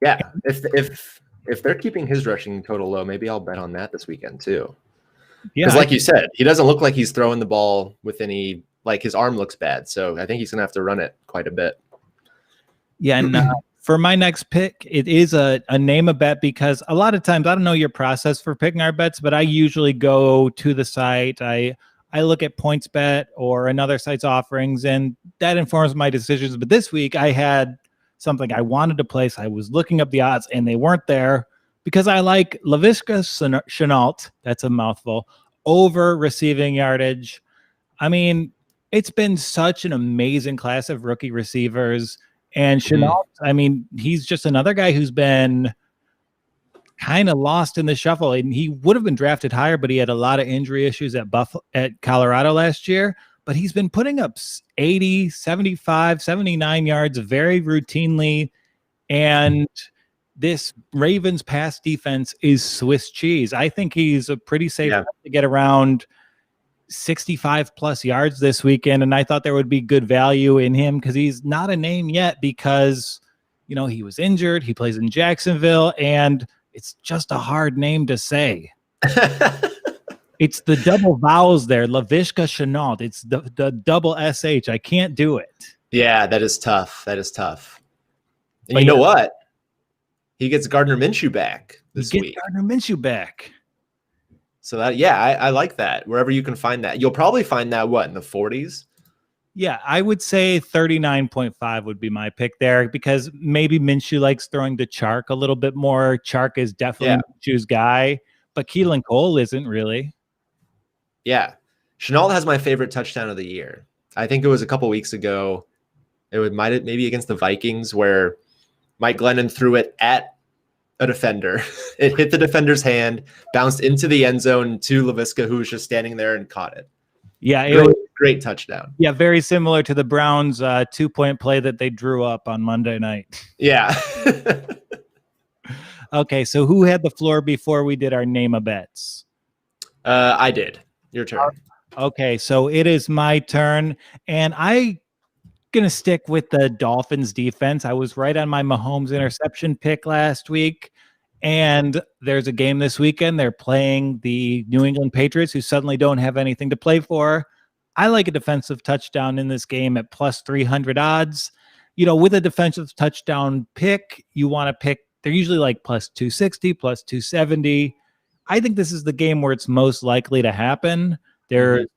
Yeah, if they're keeping his rushing total low, maybe I'll bet on that this weekend too. Because like you said, he doesn't look like he's throwing the ball with any, like his arm looks bad. So I think he's going to have to run it quite a bit. Yeah, and for my next pick, it is a name a bet because a lot of times, I don't know your process for picking our bets, but I usually go to the site. I look at PointsBet or another site's offerings, and that informs my decisions. But this week, I had something I wanted to place. I was looking up the odds, and they weren't there because I like Lavishka Shenault, that's a mouthful, over receiving yardage. I mean, it's been such an amazing class of rookie receivers. And Shenault, I mean, he's just another guy who's been kind of lost in the shuffle. And he would have been drafted higher, but he had a lot of injury issues at Colorado last year. But he's been putting up 80, 75, 79 yards very routinely. And this Ravens pass defense is Swiss cheese. I think he's a pretty safe to get around 65 plus yards this weekend. And I thought there would be good value in him because he's not a name yet because, you know, he was injured. He plays in Jacksonville and it's just a hard name to say. It's the double vowels there. Lavishka Shenault. It's the double SH. I can't do it. Yeah, that is tough. And but you know what? He gets Gardner Minshew back this week. Gardner Minshew back. So that, I like that. Wherever you can find that, you'll probably find that in the 40s. Yeah, I would say 39.5 would be my pick there because maybe Minshew likes throwing to Chark a little bit more. Chark is definitely Minshew's guy, but Keelan Cole isn't really. Yeah, Shenault has my favorite touchdown of the year. I think it was a couple weeks ago. Maybe against the Vikings where Mike Glennon threw it at a defender. It hit the defender's hand, bounced into the end zone to Lavishka, who was just standing there and caught it. Yeah, Great touchdown. Yeah, very similar to the Browns' 2-point play that they drew up on Monday night. Yeah. Okay, so who had the floor before we did our name of bets? I did. Your turn. Okay, so it is my turn, and I'm going to stick with the Dolphins defense. I was right on my Mahomes interception pick last week, and there's a game this weekend. They're playing the New England Patriots, who suddenly don't have anything to play for. I like a defensive touchdown in this game at plus 300 odds. With a defensive touchdown pick, you want to pick, they're usually like plus 260, plus 270. I think this is the game where it's most likely to happen. Xavier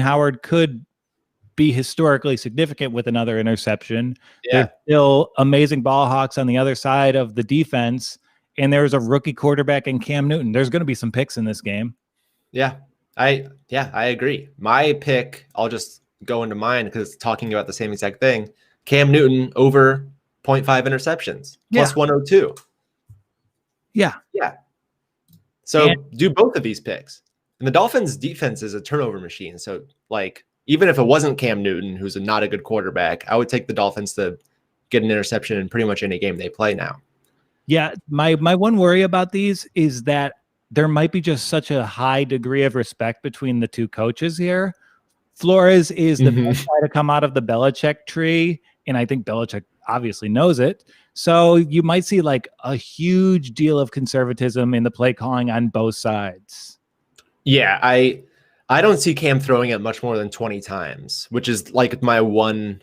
Howard could be historically significant with another interception. Yeah. There's still amazing ball hawks on the other side of the defense, and there's a rookie quarterback in Cam Newton. There's going to be some picks in this game. Yeah, I agree. My pick, I'll just go into mine because it's talking about the same exact thing. Cam Newton over 0.5 interceptions, plus 102. Yeah. So do both of these picks. And the Dolphins defense is a turnover machine. So even if it wasn't Cam Newton, who's not a good quarterback, I would take the Dolphins to get an interception in pretty much any game they play now. Yeah. My one worry about these is that there might be just such a high degree of respect between the two coaches here. Flores is the best guy to come out of the Belichick tree, and I think Belichick obviously knows it. So you might see a huge deal of conservatism in the play calling on both sides. Yeah, I don't see Cam throwing it much more than 20 times, which is my one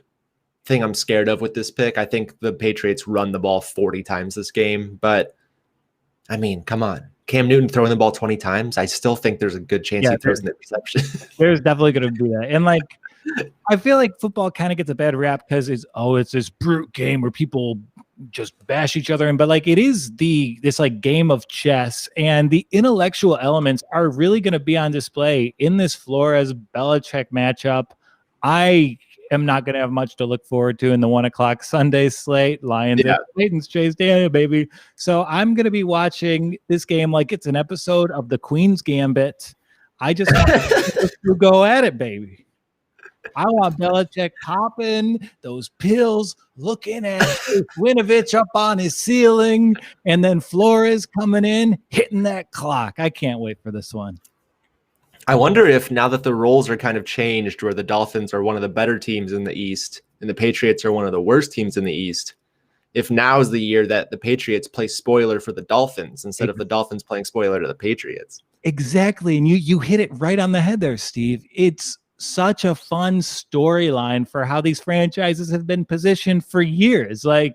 thing I'm scared of with this pick. I think the Patriots run the ball 40 times this game, but I mean, come on. Cam Newton throwing the ball 20 times, I still think there's a good chance he throws an interception. There's definitely going to be that. And I feel like football kind of gets a bad rap because it's this brute game where people just bash each other in. But it is this game of chess, and the intellectual elements are really going to be on display in this Flores Belichick matchup. I am not going to have much to look forward to in the 1:00 Sunday slate. Lions at Titans, Chase Daniel, baby. So I'm going to be watching this game like it's an episode of The Queen's Gambit. I just want to go at it, baby. I want Belichick popping those pills, looking at Winovich up on his ceiling, and then Flores coming in, hitting that clock. I can't wait for this one. I wonder if now that the roles are kind of changed, where the Dolphins are one of the better teams in the East and the Patriots are one of the worst teams in the East, if now is the year that the Patriots play spoiler for the Dolphins instead of the Dolphins playing spoiler to the Patriots. Exactly. And you hit it right on the head there, Steve. It's such a fun storyline for how these franchises have been positioned for years. I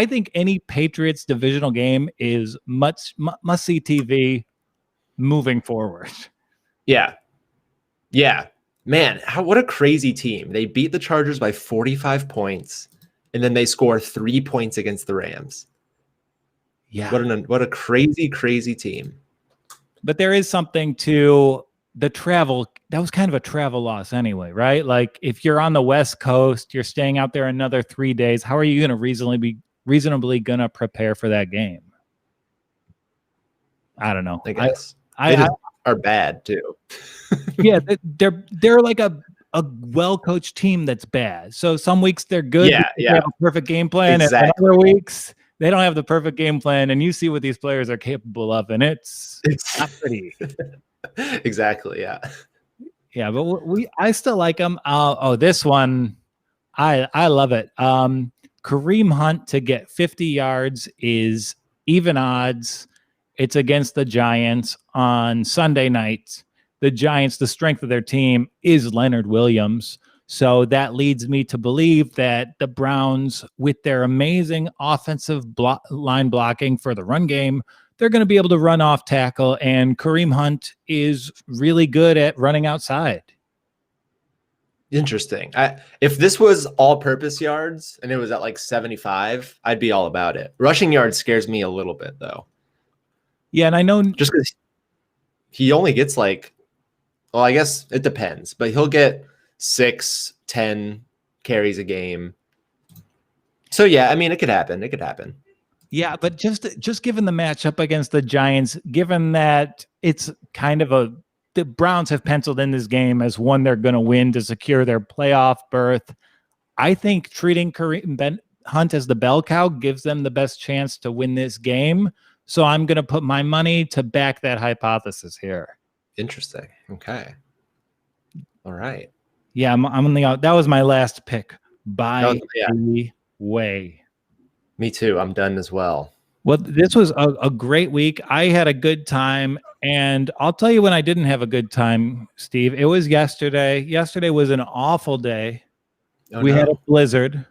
think any Patriots divisional game is must-see TV moving forward. Yeah. Man, what a crazy team. They beat the Chargers by 45 points, and then they score 3 points against the Rams. Yeah. What a crazy, crazy team. But there is something to the travel. That was kind of a travel loss anyway, right? If you're on the West Coast, you're staying out there another 3 days. How are you going to reasonably going to prepare for that game? I don't know. I guess. I are bad too. Yeah, they're like a well-coached team that's bad. So some weeks they're good. Yeah. They have a perfect game plan. Exactly. And other weeks they don't have the perfect game plan, and you see what these players are capable of, and it's not pretty. Exactly. Yeah. Yeah, but I still like them. This one, I love it. Kareem Hunt to get 50 yards is even odds. It's against the Giants on Sunday night. The Giants, the strength of their team is Leonard Williams. So that leads me to believe that the Browns, with their amazing offensive line blocking for the run game, they're going to be able to run off tackle, and Kareem Hunt is really good at running outside. Interesting. If this was all-purpose yards and it was at 75, I'd be all about it. Rushing yards scares me a little bit, though. Yeah, and I know just because he only gets I guess it depends, but he'll get 6-10 carries a game. So yeah, I mean, it could happen. Yeah, but just given the matchup against the Giants, given that it's kind of the Browns have penciled in this game as one they're going to win to secure their playoff berth. I think treating Kareem Hunt as the bell cow gives them the best chance to win this game. So I'm going to put my money to back that hypothesis here. Interesting. Okay. All right. Yeah, I'm on the out. That was my last pick by yeah. the way. Me too. I'm done as well. Well, this was a great week. I had a good time. And I'll tell you when I didn't have a good time, Steve. It was yesterday. Yesterday was an awful day. We had a blizzard.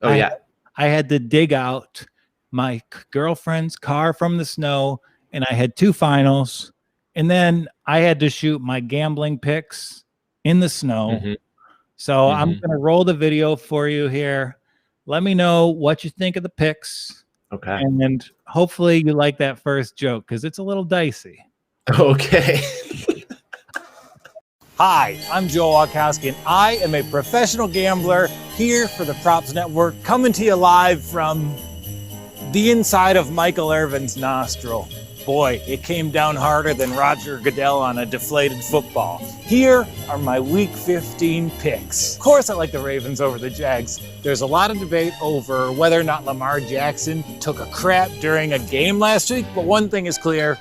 Oh, yeah. I had to dig out my girlfriend's car from the snow, and I had 2 finals. And then I had to shoot my gambling picks in the snow. Mm-hmm. So I'm going to roll the video for you here. Let me know what you think of the picks. Okay. And hopefully you like that first joke because it's a little dicey. Okay. Hi, I'm Joe Walkowski, and I am a professional gambler here for the Props Network, coming to you live from the inside of Michael Irvin's nostril. Boy, it came down harder than Roger Goodell on a deflated football. Here are my Week 15 picks. Of course, I like the Ravens over the Jags. There's a lot of debate over whether or not Lamar Jackson took a crap during a game last week, but one thing is clear,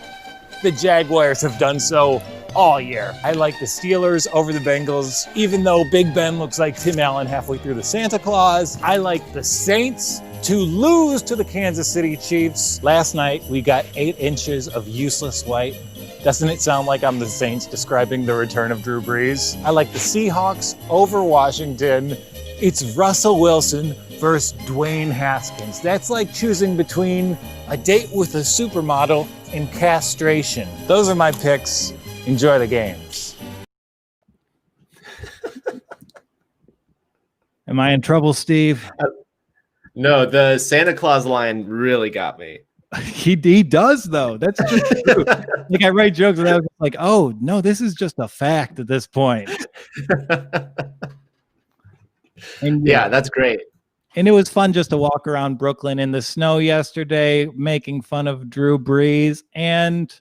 the Jaguars have done so all year. I like the Steelers over the Bengals, even though Big Ben looks like Tim Allen halfway through the Santa Claus. I like the Saints to lose to the Kansas City Chiefs. Last night, we got 8 inches of useless white. Doesn't it sound like I'm the Saints describing the return of Drew Brees? I like the Seahawks over Washington. It's Russell Wilson versus Dwayne Haskins. That's like choosing between a date with a supermodel and castration. Those are my picks. Enjoy the games. Am I in trouble, Steve? No, the Santa Claus line really got me. He does, though. That's just true. Like I write jokes and I was like, oh, no, this is just a fact at this point. And yeah, that's great. And it was fun just to walk around Brooklyn in the snow yesterday, making fun of Drew Brees. And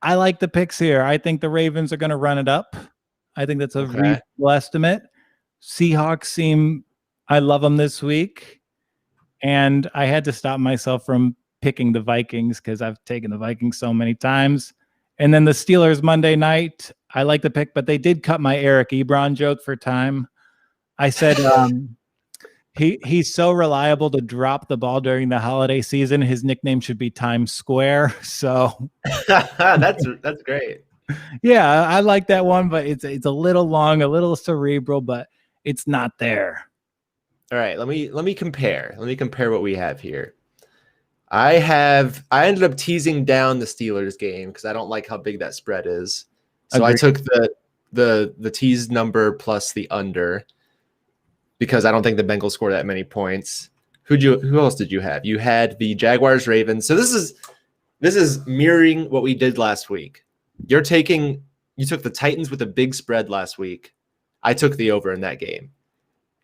I like the picks here. I think the Ravens are going to run it up. I think that's a reasonable estimate. Seahawks I love them this week. And I had to stop myself from picking the Vikings because I've taken the Vikings so many times. And then the Steelers Monday night, I like the pick, but they did cut my Eric Ebron joke for time. I said he's so reliable to drop the ball during the holiday season. His nickname should be Times Square. So that's great. Yeah, I like that one, but it's a little long, a little cerebral, but it's not there. All right, let me compare. Let me compare what we have here. I ended up teasing down the Steelers game because I don't like how big that spread is. So Agreed. I took the tease number plus the under because I don't think the Bengals score that many points. Who else did you have? You had the Jaguars Ravens. So this is mirroring what we did last week. You took the Titans with a big spread last week. I took the over in that game.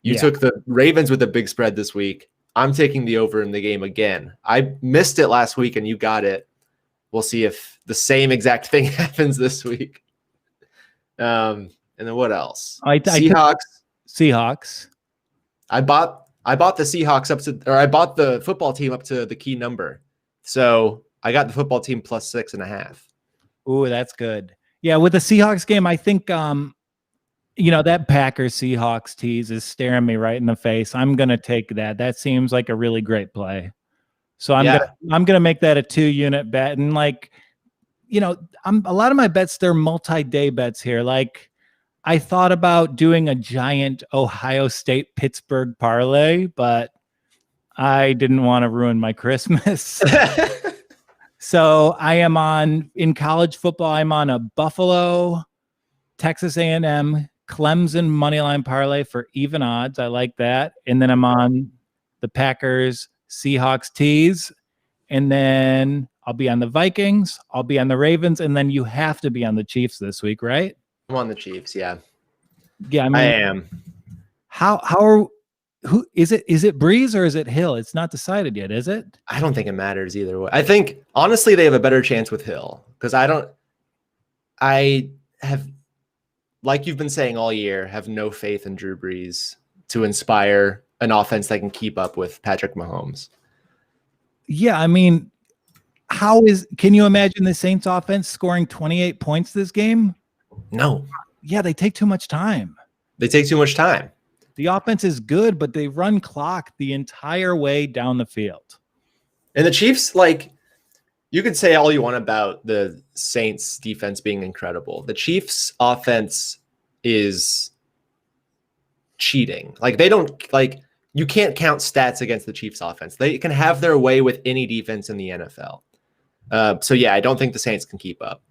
You took the Ravens with a big spread this week. I'm taking the over in the game again. I missed it last week and you got it. We'll see if the same exact thing happens this week. And then what else? Seahawks. I bought the Seahawks I bought the football team up to the key number. So I got the football team plus 6.5. Ooh, that's good. Yeah, with the Seahawks game, I think that Packers Seahawks tease is staring me right in the face. I'm gonna take that. That seems like a really great play. So I'm gonna make that a 2-unit bet. And a lot of my bets, they're multi-day bets here. Like I thought about doing a giant Ohio State Pittsburgh parlay, but I didn't want to ruin my Christmas. So I am in college football. I'm on a Buffalo, Texas A&M, Clemson moneyline parlay for even odds. I like that. And then I'm on the Packers Seahawks tease. And then I'll be on the Vikings. I'll be on the Ravens. And then you have to be on the Chiefs this week, right? I'm on the Chiefs. Yeah. Yeah. I am. How who is it? Is it Breeze or is it Hill? It's not decided yet, is it? I don't think it matters either way. I think honestly they have a better chance with Hill because I have, like you've been saying all year, have no faith in Drew Brees to inspire an offense that can keep up with Patrick Mahomes. Yeah, I mean, can you imagine the Saints offense scoring 28 points this game? No. Yeah, they take too much time. They take too much time. The offense is good, but they run clock the entire way down the field. And the Chiefs, like, you could say all you want about the Saints defense being incredible. The Chiefs offense is cheating. Like, they don't, like, you can't count stats against the Chiefs offense. They can have their way with any defense in the NFL. So yeah, I don't think the Saints can keep up.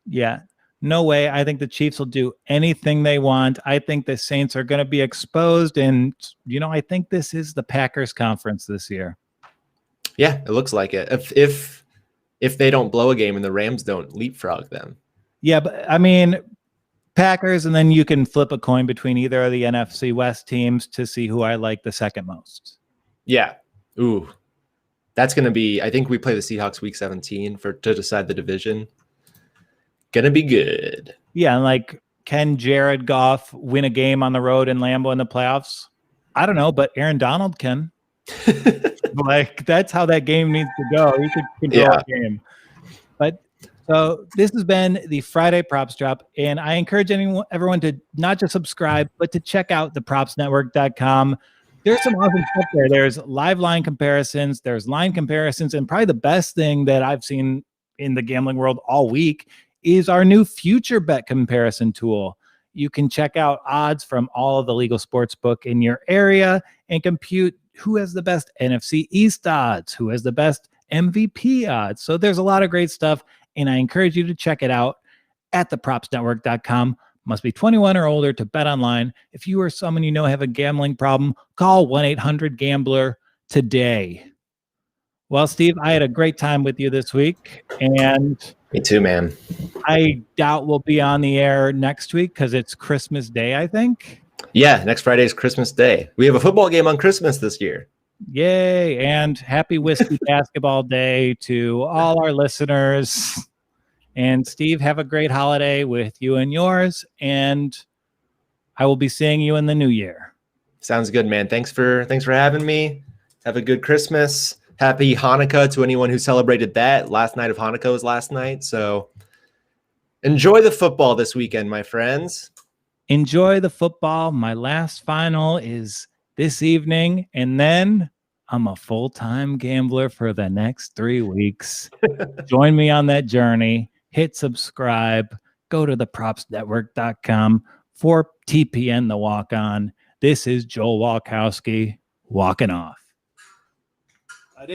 Yeah, no way. I think the Chiefs will do anything they want. I think the Saints are going to be exposed. And, I think this is the Packers conference this year. Yeah, it looks like it. If they don't blow a game and the Rams don't leapfrog them. Yeah, but I mean, Packers, and then you can flip a coin between either of the NFC West teams to see who I like the second most. Yeah. Ooh. That's going to be, I think we play the Seahawks week 17 to decide the division. Gonna be good. Yeah, and like, can Jared Goff win a game on the road in Lambeau in the playoffs? I don't know, but Aaron Donald can. Like, that's how that game needs to go. He could control the game. But so this has been the Friday Props Drop, and I encourage everyone to not just subscribe, but to check out thepropsnetwork.com. There's some awesome stuff there. There's live line comparisons. There's line comparisons. And probably the best thing that I've seen in the gambling world all week is our new future bet comparison tool. You can check out odds from all of the legal sports book in your area and compute who has the best NFC East odds, who has the best MVP odds. So there's a lot of great stuff, and I encourage you to check it out at thepropsnetwork.com. Must be 21 or older to bet online. If you or someone you know have a gambling problem, call 1-800-GAMBLER today. Well, Steve, I had a great time with you this week, and me too, man. I doubt we'll be on the air next week because it's Christmas Day, I think. Yeah, next Friday is Christmas Day. We have a football game on Christmas this year. Yay, and happy Whiskey Basketball Day to all our listeners. And Steve, have a great holiday with you and yours, and I will be seeing you in the new year. Sounds good, man. Thanks for having me. Have a good Christmas. Happy Hanukkah to anyone who celebrated that. Last night of Hanukkah was last night, so enjoy the football this weekend, my friends. Enjoy the football. My last final is this evening, and then I'm a full-time gambler for the next 3 weeks. Join me on that journey. Hit subscribe. Go to thepropsnetwork.com for TPN The Walk On. This is Joel Walkowski walking off.